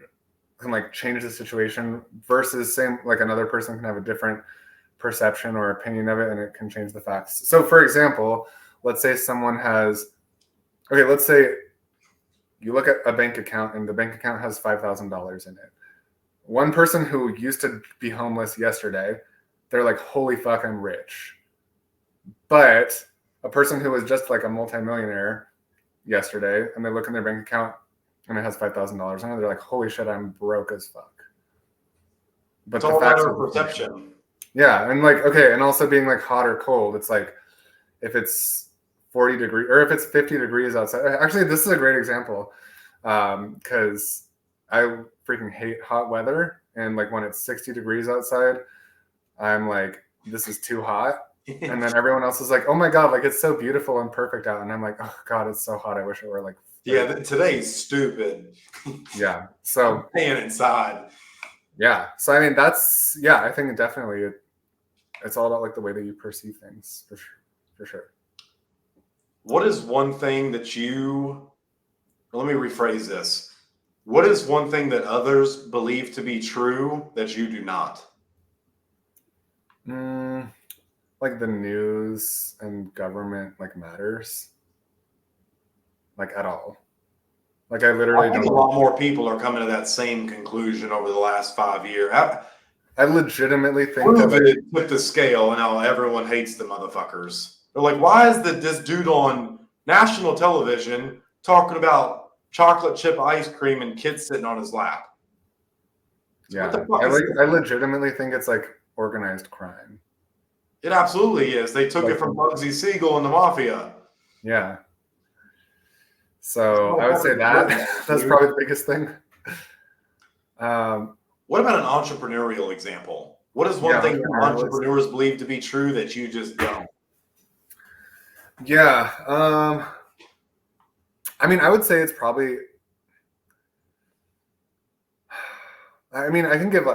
the situation versus like another person can have a different perception or opinion of it and it can change the facts. So for example, let's say let's say you look at a bank account and the bank account has $5,000 in it. One person who used to be homeless yesterday, they're like, holy fuck, I'm rich. But a person who was just like a multimillionaire yesterday and they look in their bank account and it has $5,000 in it, they're like, holy shit, I'm broke as fuck. But it's all a matter of perception. Yeah, and like, okay, and also being like hot or cold, it's like if it's 40 degrees or if it's 50 degrees outside. Actually, this is a great example because I freaking hate hot weather, and like when it's 60 degrees outside, I'm like, this is too hot. And then everyone else is like, oh my god, like it's so beautiful and perfect out, and I'm like, oh god, it's so hot, I wish it were like 30. Yeah, today's stupid. Yeah, so I'm staying inside. Yeah, so I mean I think definitely it's all about like the way that you perceive things for sure. What is one thing that let me rephrase this. What is one thing that others believe to be true that you do not? Like the news and government like matters. Like at all. Like I think a lot more people are coming to that same conclusion over the last 5 years. I legitimately think that it took the scale and now everyone hates the motherfuckers. They're like, why is this dude on national television talking about chocolate chip ice cream and kids sitting on his lap? Yeah, What the fuck is I legitimately think it's like organized crime. It absolutely is. They took Like, it from Bugsy Siegel and the Mafia. yeah. So I would say that's probably the biggest thing. What about an entrepreneurial example? What is one thing that entrepreneurs believe to be true that you just don't? Yeah. I mean, I would say it's probably. I mean, I can give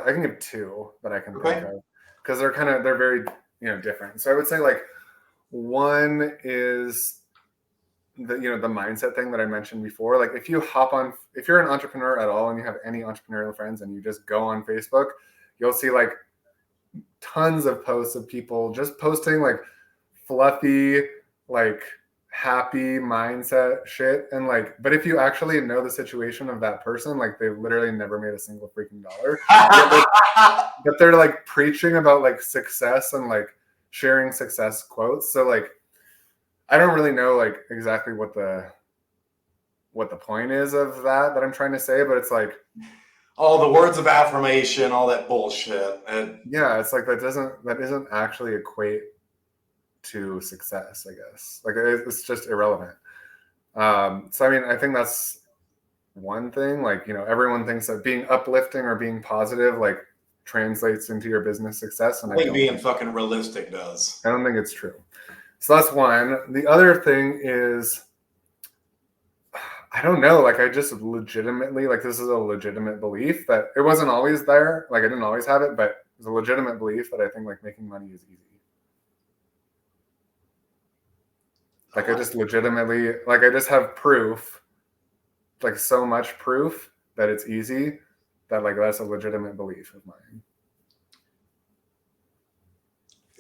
two that I can think of because they're very different. So I would say like one is the the mindset thing that I mentioned before. Like if you're an entrepreneur at all and you have any entrepreneurial friends and you just go on Facebook, you'll see like tons of posts of people just posting like fluffy, like happy mindset shit. And like, but if you actually know the situation of that person, like they've literally never made a single freaking dollar. But they're like preaching about like success and like sharing success quotes. So like I don't really know like exactly what the point is of that I'm trying to say, but it's like all the words of affirmation, all that bullshit. And yeah, it's like that doesn't actually equate to success, I guess. Like it's just irrelevant. So I mean, I think that's one thing. Like, everyone thinks that being uplifting or being positive like translates into your business success. And I think being fucking realistic does. I don't think it's true. So that's one. The other thing is, I don't know, like I just legitimately, like this is a legitimate belief that it wasn't always there. Like I didn't always have it, but it's a legitimate belief that I think like making money is easy. Like I just legitimately, like I just have proof, like so much proof that it's easy that like that's a legitimate belief of mine.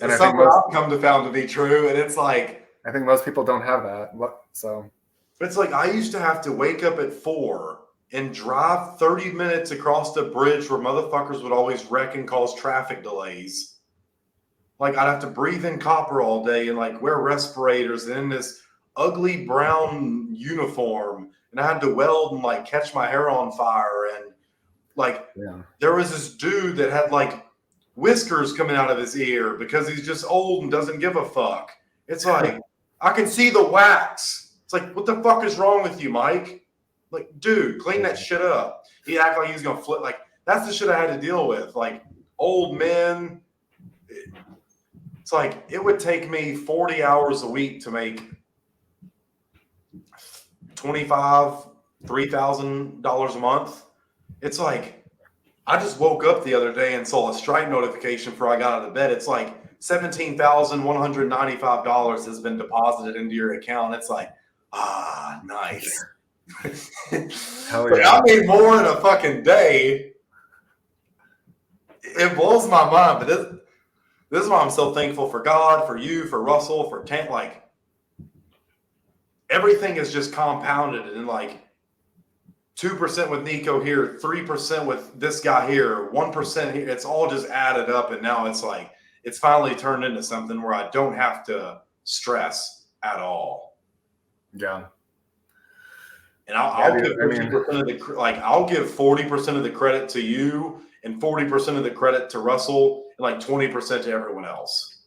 And it's something I've come to found to be true. And it's like, I think most people don't have that. So it's like I used to have to wake up at 4 and drive 30 minutes across the bridge where motherfuckers would always wreck and cause traffic delays. Like I'd have to breathe in copper all day and like wear respirators and in this ugly brown uniform. And I had to weld and like catch my hair on fire. And like there was this dude that had like whiskers coming out of his ear because he's just old and doesn't give a fuck. It's like, I can see the wax. It's like, what the fuck is wrong with you, Mike? Like, dude, clean that shit up. He acted like he was going to flip. Like, that's the shit I had to deal with. Like, old men. It's like, it would take me 40 hours a week to make $3,000 a month. It's like, I just woke up the other day and saw a Stripe notification before I got out of bed. It's like $17,195 has been deposited into your account. It's like, nice. Hell yeah. I made more in a fucking day. It blows my mind, but this is why I'm so thankful for God, for you, for Russell, for Tant. Like, everything is just compounded and like 2% with Nico here, 3% with this guy here, 1% here. It's all just added up. And now it's like, it's finally turned into something where I don't have to stress at all. Yeah. And I'll give 50% of the, like, I'll give 40% of the credit to you and 40% of the credit to Russell and like 20% to everyone else.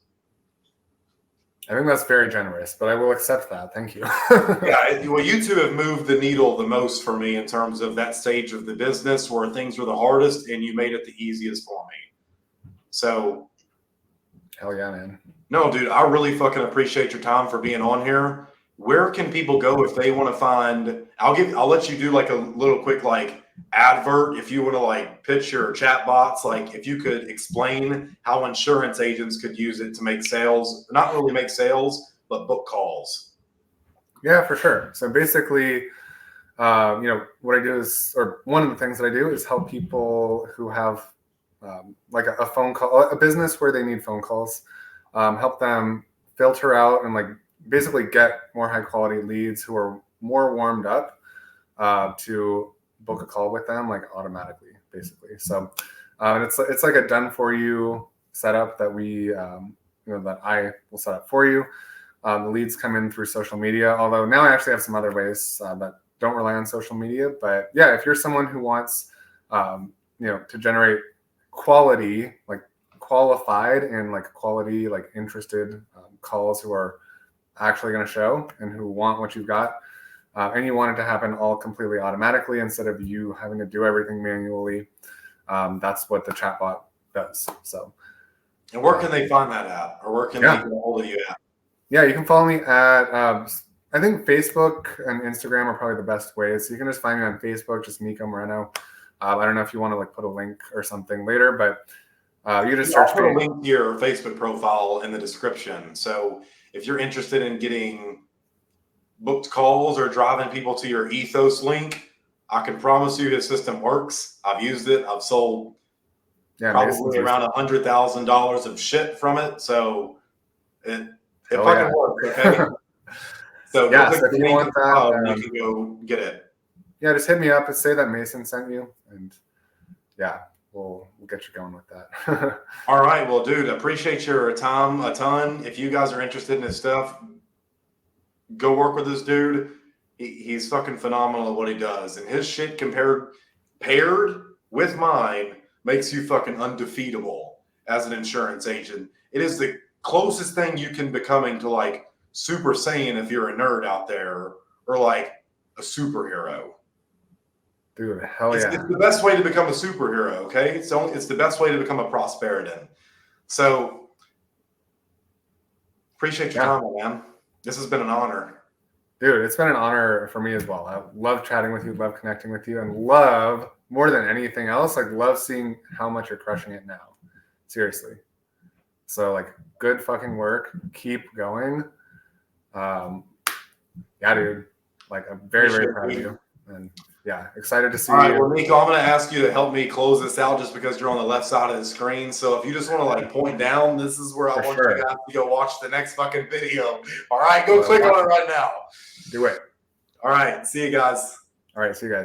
I think that's very generous, but I will accept that. Thank you. Yeah, well, you two have moved the needle the most for me in terms of that stage of the business where things were the hardest and you made it the easiest for me. So, hell yeah, man. No, dude, I really fucking appreciate your time for being on here. Where can people go if they want to find? I'll let you do like a little quick like advert if you want to like pitch your chat bots. Like if you could explain how insurance agents could use it to make sales, not really make sales, but book calls. Yeah, for sure. So basically, what I do is, or one of the things that I do is help people who have like a phone call, a business where they need phone calls, help them filter out and like basically get more high quality leads who are more warmed up to book a call with them like automatically, basically. So and it's like a done for you setup that we that I will set up for you. The leads come in through social media, although now I actually have some other ways that don't rely on social media. But yeah, if you're someone who wants, to generate quality, like qualified and like quality, like interested calls who are actually going to show and who want what you've got, and you want it to happen all completely automatically instead of you having to do everything manually, that's what the chatbot does. So, And where can they find that at, or where can they get a hold of you at? Yeah, you can follow me at, I think Facebook and Instagram are probably the best ways. So you can just find me on Facebook, just Nico Moreno. I don't know if you want to like put a link or something later, but you just search I'll put me. a link to your Facebook profile in the description. So if you're interested in getting booked calls or driving people to your Ethos link, I can promise you his system works. I've used it. I've sold probably around $100,000 of shit from it. So it fucking works. Okay. So yeah, click so if you want that, you can go get it. Yeah, just hit me up and say that Mason sent you, and yeah, we'll get you going with that. All right, well, dude, appreciate your time a ton. If you guys are interested in this stuff, go work with this dude. He's fucking phenomenal at what he does, and his shit paired with mine makes you fucking undefeatable as an insurance agent. It is the closest thing you can becoming to like Super Saiyan if you're a nerd out there, or like a superhero. Dude, hell yeah. It's the best way to become a superhero, okay? It's the best way to become a prosperitan. So appreciate your time, man. This has been an honor. Dude, it's been an honor for me as well. I love chatting with you, love connecting with you, and love, more than anything else, like love seeing how much you're crushing it now. Seriously. So like good fucking work. Keep going. Yeah, dude. Like I'm very, very proud of you. And yeah, excited to see you. All right, well, Nico, I'm going to ask you to help me close this out just because you're on the left side of the screen. So if you just want to like point down, this is where I want you guys to go watch the next fucking video. All right, go click on it right now. Do it. All right, see you guys. All right, see you guys.